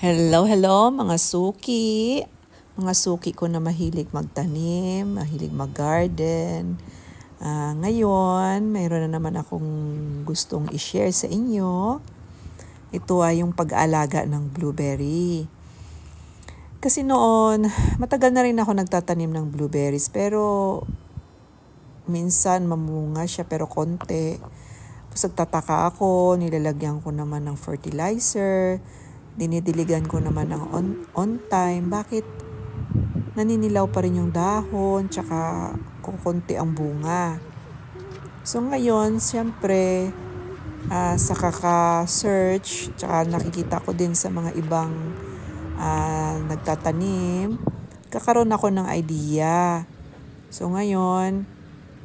Hello, hello mga suki. Mga suki ko na mahilig magtanim, mahilig mag-garden. Ngayon, mayroon na naman akong gustong i-share sa inyo. Ito ay yung pag-aalaga ng blueberry. Kasi noon, matagal na rin ako nagtatanim ng blueberries pero minsan mamunga siya pero konti. Tapos nagtataka ako, nilalagyan ko naman ng fertilizer. Dinidiligan ko naman ng on time. Bakit naninilaw pa rin yung dahon, tsaka kukunti ang bunga. So ngayon, siyempre, sa kaka-search, tsaka nakikita ko din sa mga ibang nagtatanim, kakaroon ako ng idea. So ngayon,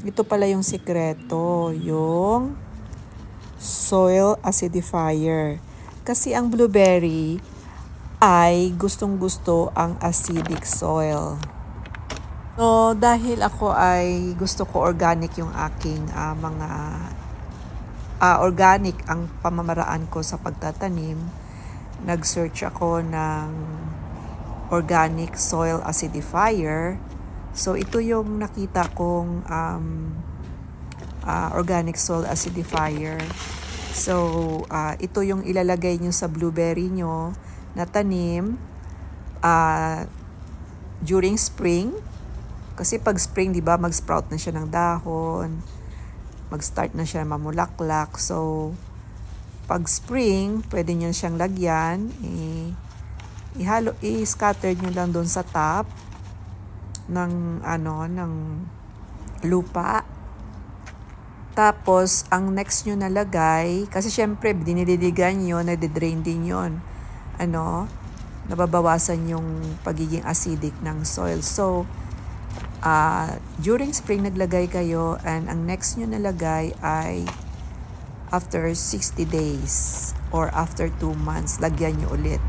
ito pala yung sikreto, yung soil acidifier. Kasi ang blueberry ay gustong-gusto ang acidic soil. So, dahil ako ay gusto ko organic yung aking organic ang pamamaraan ko sa pagtatanim, nag-search ako ng organic soil acidifier. So, ito yung nakita kong organic soil acidifier. So, ito yung ilalagay nyo sa blueberry nyo na tanim during spring. Kasi pag spring, di ba, mag-sprout na siya ng dahon. Mag-start na siya mamulaklak. So, pag spring, pwede nyo siyang lagyan. I-scatter nyo lang doon sa top ng lupa. Tapos, ang next nyo nalagay, kasi syempre, dinidiligan yun, nade-drain din yun. Nababawasan yung pagiging acidic ng soil. So, during spring naglagay kayo, and ang next nyo nalagay ay after 60 days or after 2 months, lagyan nyo ulit.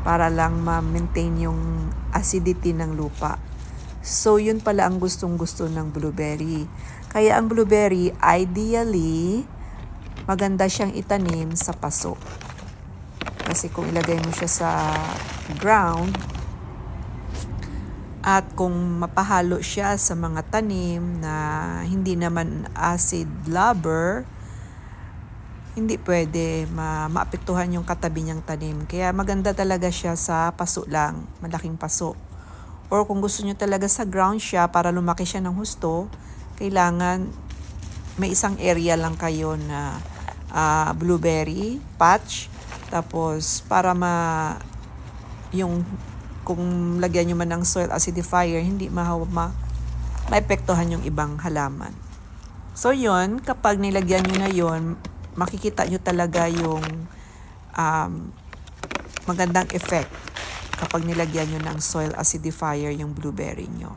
Para lang ma-maintain yung acidity ng lupa. So, yun pala ang gustong-gusto ng blueberry. Kaya ang blueberry, ideally, maganda siyang itanim sa paso. Kasi kung ilagay mo siya sa ground, at kung mapahalo siya sa mga tanim na hindi naman acid lover, hindi pwede maapektuhan yung katabi niyang tanim. Kaya maganda talaga siya sa paso lang, malaking paso. Or kung gusto niyo talaga sa ground siya para lumaki siya ng husto, kailangan may isang area lang kayo na blueberry patch. Tapos para kung lagyan nyo man ng soil acidifier, hindi maepektuhan yung ibang halaman. So yun, kapag nilagyan nyo na yun, makikita nyo talaga yung magandang effect kapag nilagyan nyo ng soil acidifier yung blueberry nyo.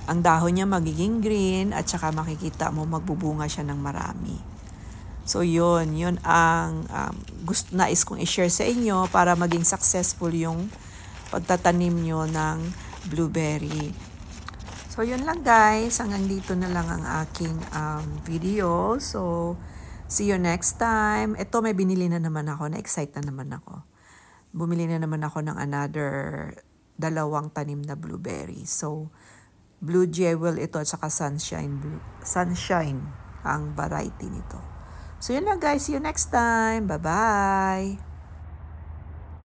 Ang dahon niya magiging green at saka makikita mo magbubunga siya ng marami. So yun ang nais kong i-share sa inyo para maging successful yung pagtatanim nyo ng blueberry. So yun lang guys, hanggang dito na lang ang aking video. So see you next time. Ito may binili na naman ako, na-excite na naman ako. Bumili na naman ako ng another 2 tanim na blueberry. So Blue Jewel ito at saka Sunshine ang variety nito. So yun lang guys, see you next time. Bye-bye!